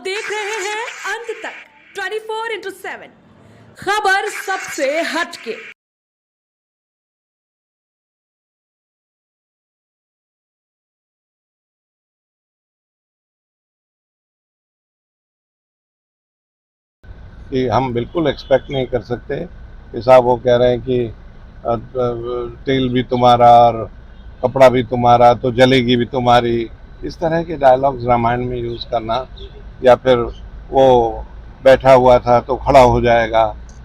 देख रहे हैं अंत तक 24/7 खबर सबसे हटके। कि हम बिल्कुल एक्सपेक्ट नहीं कर सकते कि साहब वो कह रहे हैं कि तेल भी तुम्हारा और कपड़ा भी तुम्हारा तो जलेगी भी तुम्हारी, इस तरह के डायलॉग्स रामायण में यूज़ करना, या फिर वो बैठा हुआ था तो खड़ा हो जाएगा,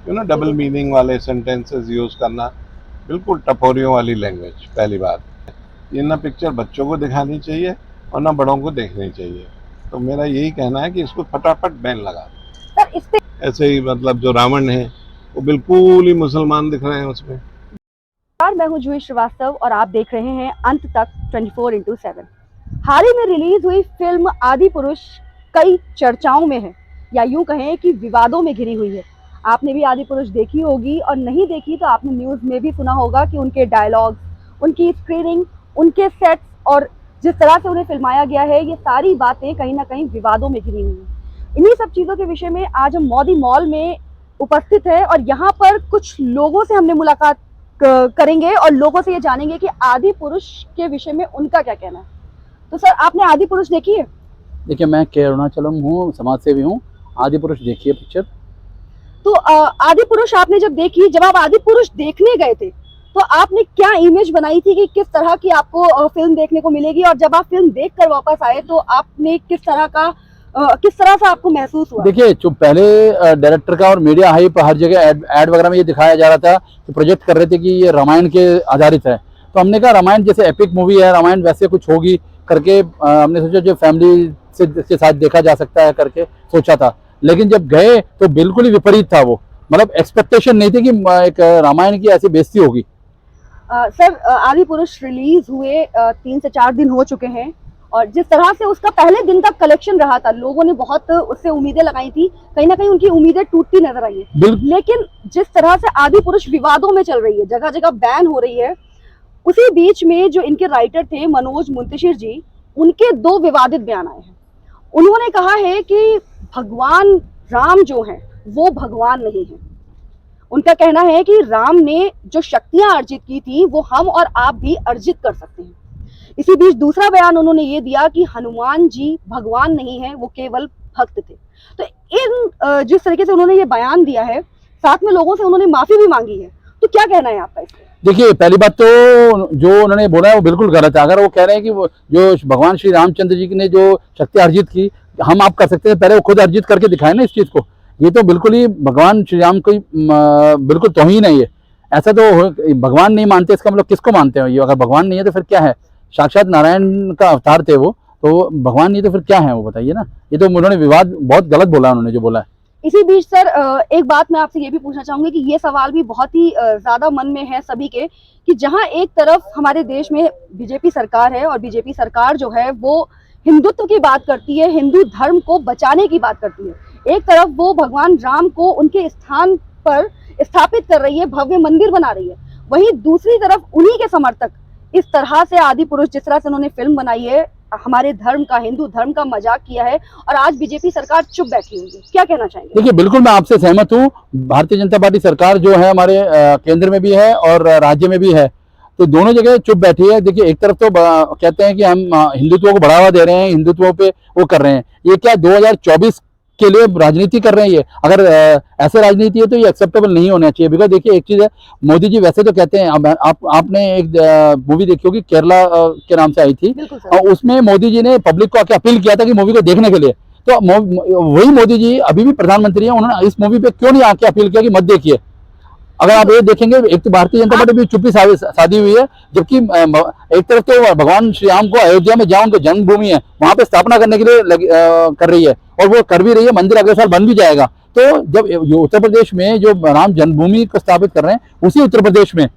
डबल मीनिंग वाले सेंटेंसेस यूज़ करना, बिल्कुल टपोरियों वाली लैंग्वेज। पहली बात, ये ना पिक्चर बच्चों को दिखानी चाहिए और ना बड़ों को देखनी चाहिए। तो मेरा यही कहना है कि इसको फटाफट बैन लगा। सर इस पे ऐसे ही मतलब जो रावण है वो बिल्कुल ही मुसलमान दिख रहे हैं उसमें। मैं हूं जूही श्रीवास्तव और आप देख रहे हैं अंत तक 24/7। हाल ही में रिलीज हुई फिल्म आदि पुरुष कई चर्चाओं में है, या यूं कहें कि विवादों में घिरी हुई है। आपने भी आदि पुरुष देखी होगी, और नहीं देखी तो आपने न्यूज़ में भी सुना होगा कि उनके डायलॉग्स, उनकी स्क्रीनिंग, उनके सेट्स और जिस तरह से उन्हें फिल्माया गया है, ये सारी बातें कहीं ना कहीं विवादों में घिरी हुई हैं। इन्हीं सब चीज़ों के विषय में आज हम मोदी मॉल में उपस्थित है और यहाँ पर कुछ लोगों से हमने मुलाकात करेंगे और लोगों से ये जानेंगे कि आदि पुरुष के विषय में उनका क्या कहना है। तो सर, आपने आदि पुरुष देखी है? देखिए, मैं के अरुणाचलम हूँ, समाज सेवी हूँ। आदि पुरुष देखिए पिक्चर। तो आदि पुरुष आपने जब देखी, जब आप आदि पुरुष देखने गए थे तो आपने क्या इमेज बनाई थी कि किस तरह की आपको फिल्म देखने को मिलेगी, और जब आप फिल्म देख कर वापस आए तो आपने किस तरह से आपको महसूस हुआ? देखिए, जो पहले डायरेक्टर का और मीडिया हाइप हर जगह एड वगैरह में ये दिखाया जा रहा था कि प्रोजेक्ट कर रहे थे कि ये रामायण के आधारित है। तो हमने कहा रामायण जैसे एपिक मूवी है, रामायण वैसे कुछ होगी करके हमने सोचा जो फैमिली के साथ देखा जा सकता है करके सोचा था। लेकिन जब गए तो बिल्कुल ही विपरीत था वो। मतलब एक्सपेक्टेशन नहीं थी कि एक रामायण की ऐसी बेइज्जती होगी। सर, आदि पुरुष रिलीज हुए 3 से 4 दिन हो चुके हैं, और जिस तरह से उसका पहले दिन का कलेक्शन रहा था, लोगों ने बहुत उससे उम्मीदें लगाई थी, कहीं ना कहीं उनकी उम्मीदें टूटती नजर आई है। लेकिन जिस तरह से आदि पुरुष विवादों में चल रही है, जगह जगह बैन हो रही है, उसी बीच में जो इनके राइटर थे मनोज मुंतशिर जी, उनके 2 विवादित बयान आए हैं। उन्होंने कहा है कि भगवान राम जो हैं वो भगवान नहीं है। उनका कहना है कि राम ने जो शक्तियां अर्जित की थी वो हम और आप भी अर्जित कर सकते हैं। इसी बीच दूसरा बयान उन्होंने ये दिया कि हनुमान जी भगवान नहीं है, वो केवल भक्त थे। तो इन जिस तरीके से उन्होंने ये बयान दिया है, साथ में लोगों से उन्होंने माफी भी मांगी है, तो क्या कहना है आपका इस पे? देखिए, पहली बात तो जो उन्होंने बोला है वो बिल्कुल गलत है। अगर वो कह रहे हैं कि वो जो भगवान श्री रामचंद्र जी ने जो शक्ति अर्जित की हम आप कर सकते हैं, पहले वो खुद अर्जित करके दिखाए ना इस चीज को। ये तो बिल्कुल ही भगवान श्री राम को बिल्कुल तौहीन है ये। ऐसा तो भगवान नहीं मानते, इसका मतलब किसको मानते हैं ये? अगर भगवान नहीं है तो फिर क्या है? साक्षात नारायण का अवतार थे वो, तो भगवान नहीं तो फिर क्या है वो, बताइए ना। ये तो उन्होंने विवाद बहुत गलत बोला उन्होंने जो बोला है। इसी बीच सर, एक बात मैं आपसे ये भी पूछना चाहूंगी कि ये सवाल भी बहुत ही ज्यादा मन में है सभी के, कि जहां एक तरफ हमारे देश में बीजेपी सरकार है और बीजेपी सरकार जो है वो हिंदुत्व की बात करती है, हिंदू धर्म को बचाने की बात करती है, एक तरफ वो भगवान राम को उनके स्थान पर स्थापित कर रही है, भव्य मंदिर बना रही है, वहीं दूसरी तरफ उन्हीं के समर्थक इस तरह से आदि पुरुष, जिस तरह से उन्होंने फिल्म बनाई है, हमारे धर्म का, हिंदू धर्म का मजाक किया है, और आज बीजेपी सरकार चुप बैठी हुई है। क्या कहना चाहेंगे? देखिए, बिल्कुल मैं आपसे सहमत हूँ। भारतीय जनता पार्टी सरकार जो है हमारे केंद्र में भी है और राज्य में भी है, तो दोनों जगह चुप बैठी है। देखिए, एक तरफ तो कहते हैं कि हम हिंदुत्व को बढ़ावा दे रहे हैं, हिंदुत्व पे वो कर रहे हैं। ये क्या 2024 के लिए राजनीति कर रहे हैं ये? अगर ऐसे राजनीति है तो ये एक्सेप्टेबल नहीं होना चाहिए। बिकॉज देखिए, एक चीज है, मोदी जी वैसे तो कहते हैं, आपने एक मूवी देखी होगी केरला के नाम से आई थी, और उसमें मोदी जी ने पब्लिक को आके अपील किया था कि मूवी को देखने के लिए। तो वही मोदी जी अभी भी प्रधानमंत्री है, उन्होंने इस मूवी पे क्यों नहीं आके अपील किया कि मत देखिए? अगर आप ये देखेंगे, एक तो भारतीय जनता पार्टी भी चुप्पी साधी हुई है, जबकि एक तरफ तो भगवान श्री राम को अयोध्या में जहाँ उनकी जन्मभूमि है वहां पे स्थापना करने के लिए कर रही है, और वो कर भी रही है। मंदिर अगले साल बन भी जाएगा। तो जब उत्तर प्रदेश में जो राम जन्मभूमि को स्थापित कर रहे हैं, उसी उत्तर प्रदेश में,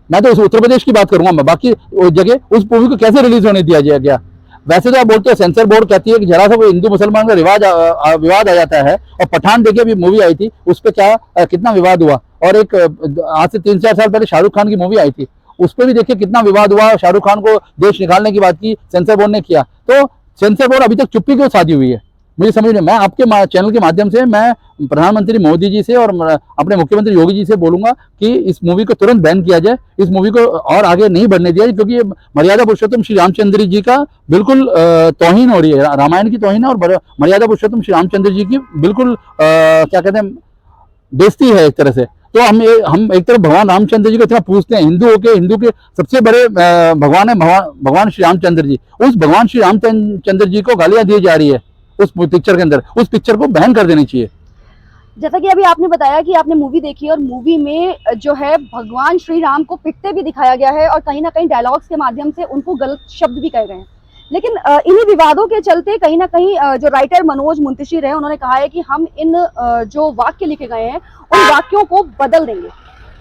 मैं तो उस उत्तर प्रदेश की बात करूंगा, मैं बाकी जगह उस मूवी को कैसे रिलीज होने दिया गया? वैसे तो आप बोलते हैं सेंसर बोर्ड कहती है कि जरा सा कोई हिंदू मुसलमान का विवाद आ जाता है, और पठान देखिए अभी मूवी आई थी, उस पर क्या कितना विवाद हुआ। और एक आज से 3-4 साल पहले शाहरुख खान की मूवी आई थी, उस पर भी देखिए कितना विवाद हुआ। शाहरुख खान को देश निकालने की बात की सेंसर बोर्ड ने किया। तो सेंसर बोर्ड अभी तक चुप्पी क्यों साधी हुई है? मुझे समझ नहीं। मैं आपके चैनल के माध्यम से मैं प्रधानमंत्री मोदी जी से और अपने मुख्यमंत्री योगी जी से बोलूंगा कि इस मूवी को तुरंत बैन किया जाए, इस मूवी को और आगे नहीं बढ़ने दिया जाए, क्योंकि ये मर्यादा पुरुषोत्तम श्री रामचंद्र जी का बिल्कुल तौहीन हो रही है, रामायण की तौहीन है और मर्यादा पुरुषोत्तम श्री रामचंद्र जी की बिल्कुल क्या कहते हैं, बेइज्जती है एक तरह से। तो हम एक तरफ भगवान रामचंद्र जी को इतना पूछते हैं, हिंदू के सबसे बड़े भगवान है भगवान श्री रामचंद्र जी। उस भगवान श्री रामचंद्र जी को गालियां दी जा रही है उस पिक्चर के अंदर। उस पिक्चर को बैन कर देनी चाहिए। जैसा कि अभी आपने बताया कि आपने मूवी देखी और मूवी में जो है भगवान श्री राम को पिटते भी दिखाया गया है और कहीं ना कहीं डायलॉग्स के माध्यम से उनको गलत शब्द भी कहे गए हैं। लेकिन इन्हीं विवादों के चलते कहीं ना कहीं जो राइटर मनोज मुंतशिर है उन्होंने कहा है कि हम इन जो वाक्य लिखे गए हैं उन वाक्यों को बदल देंगे।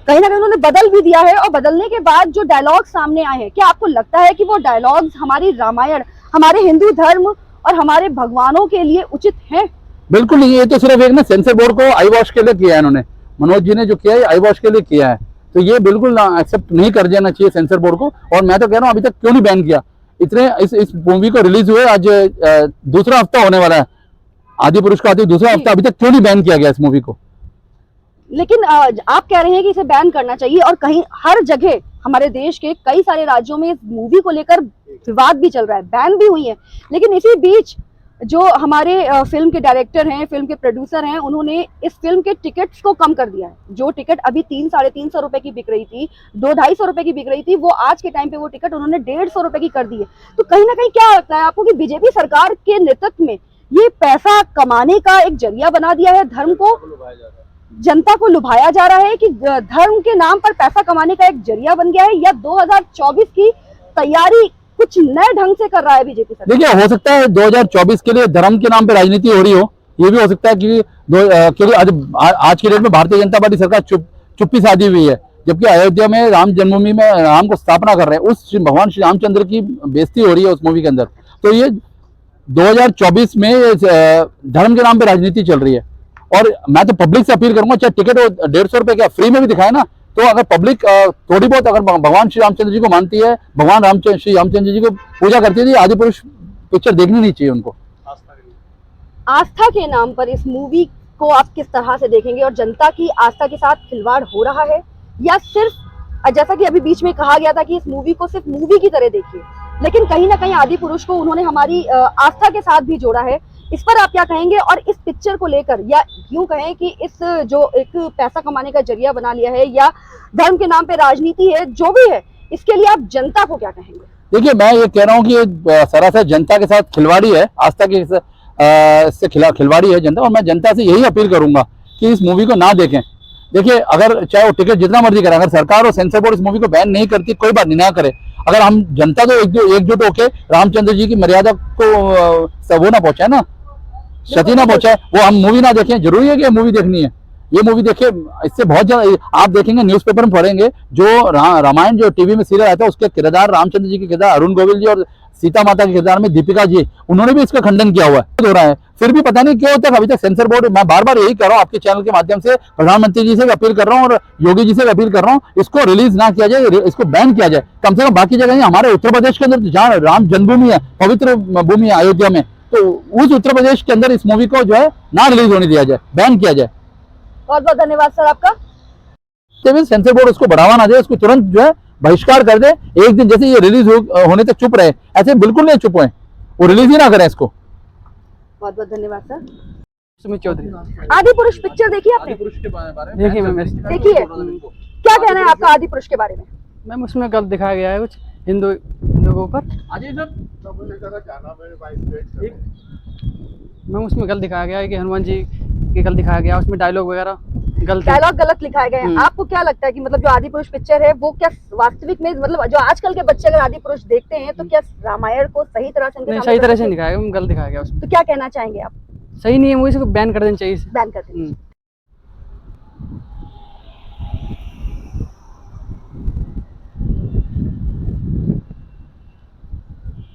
कहीं ना कहीं उन्होंने बदल भी दिया है और बदलने के बाद जो डायलॉग सामने आए हैं, क्या आपको लगता है कि वो डायलॉग्स हमारी रामायण, हमारे हिंदू धर्म और हमारे भगवानों के लिए उचित हैं? बिल्कुल नहीं। ये तो सिर्फ एक ना सेंसर बोर्ड को आई वॉश के लिए किया है इन्होंने, मनोज जी ने जो किया है आई वॉश के लिए किया है। तो ये बिल्कुल एक्सेप्ट नहीं कर देना चाहिए सेंसर बोर्ड को। और मैं तो कह रहा हूँ अभी तक क्यों नहीं बैन किया। इस मूवी को रिलीज हुए आज दूसरा हफ्ता होने वाला है, आदि पुरुष का आदि दूसरा हफ्ता, अभी तक क्यों नहीं बैन किया गया इस मूवी को? लेकिन आप कह रहे हैं कि इसे बैन करना चाहिए और कहीं हर जगह हमारे देश के कई सारे राज्यों में इस मूवी को लेकर विवाद भी चल रहा है, बैन भी हुई है। लेकिन इसी बीच जो हमारे फिल्म के डायरेक्टर हैं, फिल्म के प्रोड्यूसर हैं, उन्होंने इस फिल्म के टिकट्स को कम कर दिया है। जो टिकट अभी 300-350 रुपए की बिक रही थी, 200-250 रुपए की बिक रही थी, वो आज के टाइम पे वो टिकट उन्होंने 150 रुपए की कर दी है। तो कहीं ना कहीं क्या लगता है आपको कि बीजेपी सरकार के नेतृत्व में ये पैसा कमाने का एक जरिया बना दिया है, धर्म को, जनता को लुभाया जा रहा है कि धर्म के नाम पर पैसा कमाने का एक जरिया बन गया है, या 2024 की तैयारी कुछ नए ढंग से कर रहा है बीजेपी सरकार? देखिए, हो सकता है 2024 के लिए धर्म के नाम पे राजनीति हो रही हो, ये भी हो सकता है क्योंकि आज के डेट में भारतीय जनता पार्टी सरकार चुप्पी साधी हुई है, जबकि अयोध्या में राम जन्मभूमि में राम को स्थापना कर रहे हैं, उस भगवान श्री रामचंद्र की बेइज्जती हो रही है उस मूवी के अंदर। तो ये 2024 में धर्म के नाम पे राजनीति चल रही है। और मैं तो पब्लिक से अपील करूंगा, चाहे टिकट 150 रुपए का फ्री में भी दिखाए ना, तो अगर पब्लिक थोड़ी बहुत अगर भगवान श्री रामचंद्र जी को मानती है, भगवान श्री रामचंद्र जी को पूजा करती है, आदि पुरुष पिक्चर देखनी नहीं चाहिए उनको। आस्था के नाम पर इस मूवी को आप किस तरह से देखेंगे, और जनता की आस्था के साथ खिलवाड़ हो रहा है, या सिर्फ जैसा कि अभी बीच में कहा गया था कि इस मूवी को सिर्फ मूवी की तरह देखिए, लेकिन कहीं ना कहीं आदि पुरुष को उन्होंने हमारी आस्था के साथ भी जोड़ा है? इस पर आप क्या कहेंगे? और इस पिक्चर को लेकर, या यूं कहें कि इस जो एक पैसा कमाने का जरिया बना लिया है या धर्म के नाम पे राजनीति है, जो भी है, इसके लिए आप जनता को क्या कहेंगे? देखिए, मैं ये कह रहा हूँ कि सरासर जनता के साथ खिलवाड़ी है, आस्था के से खिलवाड़ी है जनता। और मैं जनता से यही अपील करूंगा कि इस मूवी को ना देखें। देखिए, अगर चाहे वो टिकट जितना मर्जी करें, अगर सरकार और सेंसर बोर्ड इस मूवी को बैन नहीं करती, कोई बात नहीं, ना करे। अगर हम जनता तो एकजुट होकर रामचंद्र जी की मर्यादा को वो ना पहुंचाए ना, क्षति ना पहुंचाए, वो हम मूवी ना देखें। जरूरी है कि मूवी देखनी है, ये मूवी देखे, इससे बहुत ज्यादा आप देखेंगे, न्यूज़पेपर में पढ़ेंगे, जो रामायण जो टीवी में सीरियल आता है, उसके किरदार, रामचंद्र जी के किरदार अरुण गोविल जी और सीता माता के किरदार में दीपिका जी, उन्होंने भी इसका खंडन किया हुआ है, हो रहा है। फिर भी पता नहीं क्यों तक अभी तक सेंसर बोर्ड, मैं बार बार यही कर रहा हूँ आपके चैनल के माध्यम से, प्रधानमंत्री जी से भी अपील कर रहा हूँ और योगी जी से भी अपील कर रहा हूँ, इसको रिलीज ना किया जाए, इसको बैन किया जाए। कम से कम बाकी जगह, हमारे उत्तर प्रदेश के अंदर जहाँ राम जन्मभूमि है, पवित्र भूमि है अयोध्या में, तो उस उत्तर प्रदेश के अंदर इस मूवी को जो है ना रिलीज होने दिया जाए, बैन किया जाए। बहुत बहुत धन्यवाद सर आपका। सेंसर बोर्ड उसको बढ़ावा ना दे, उसको तुरंत जो है बहिष्कार कर दे। एक दिन जैसे ये रिलीज होने तक चुप रहे, ऐसे बिल्कुल नहीं चुप हुए, वो रिलीज ही ना करें इसको। बहुत बहुत धन्यवाद सर। सुमित चौधरी। आदि पुरुष पिक्चर देखी आपने? देखिए मैम, देखी है, क्या कहना है आपका आदि पुरुष के बारे में? मैम उसमें गलत दिखाया गया है कुछ हिंदू के ऊपर। मैम उसमें गलत दिखाया गया है कि हनुमान जी के गलत दिखाया गया, उसमें डायलॉग वगैरह गलत, डायलॉग गलत लिखाए गए हैं। आपको क्या लगता है कि मतलब जो आदि पुरुष पिक्चर है वो क्या वास्तविक में, मतलब जो आजकल के बच्चे अगर आदि पुरुष देखते हैं तो क्या रामायण को सही तरह से नहीं, सही तरह से नहीं दिखाया, गलत दिखाया गया उसमें। तो क्या कहना चाहेंगे आप? सही नहीं है, मूवी को बैन कर देना चाहिए, बैन कर दें।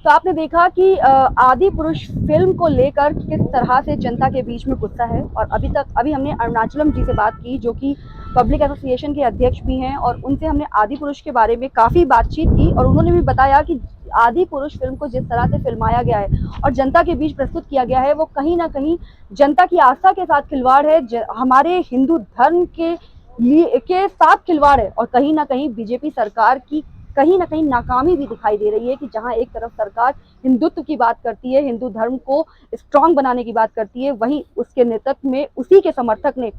तो आपने देखा कि आदि पुरुष फिल्म को लेकर किस तरह से जनता के बीच में गुस्सा है। और अभी हमने अरुणाचलम जी से बात की, जो कि पब्लिक एसोसिएशन के अध्यक्ष भी हैं और उनसे हमने आदि पुरुष के बारे में काफ़ी बातचीत की और उन्होंने भी बताया कि आदि पुरुष फिल्म को जिस तरह से फिल्माया गया है और जनता के बीच प्रस्तुत किया गया है वो कहीं ना कहीं जनता की आस्था के साथ खिलवाड़ है, हमारे हिंदू धर्म के साथ खिलवाड़ है और कहीं ना कहीं बीजेपी सरकार की कहीं ना कहीं नाकामी भी दिखाई दे रही है कि जहां एक तरफ सरकार हिंदुत्व की बात करती है, हिंदू धर्म को स्ट्रांग बनाने की बात करती है, वहीं उसके नेतृत्व में उसी के समर्थक ने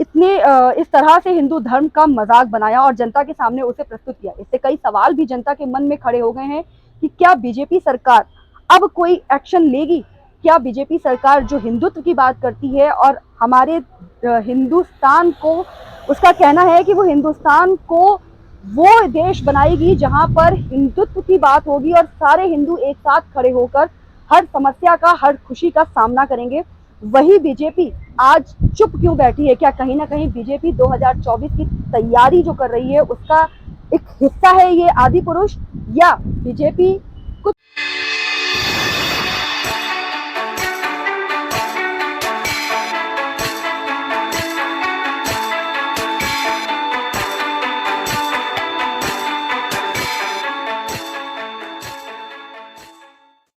इस तरह से हिंदू धर्म का मजाक बनाया और जनता के सामने उसे प्रस्तुत किया। इससे कई सवाल भी जनता के मन में खड़े हो गए हैं कि क्या बीजेपी सरकार अब कोई एक्शन लेगी? क्या बीजेपी सरकार जो हिंदुत्व की बात करती है और हमारे हिंदुस्तान को, उसका कहना है कि वो हिंदुस्तान को वो देश बनाएगी जहां पर हिंदुत्व की बात होगी और सारे हिंदू एक साथ खड़े होकर हर समस्या का, हर खुशी का सामना करेंगे, वही बीजेपी आज चुप क्यों बैठी है? क्या कहीं ना कहीं बीजेपी 2024 की तैयारी जो कर रही है उसका एक हिस्सा है ये आदि पुरुष, या बीजेपी कुछ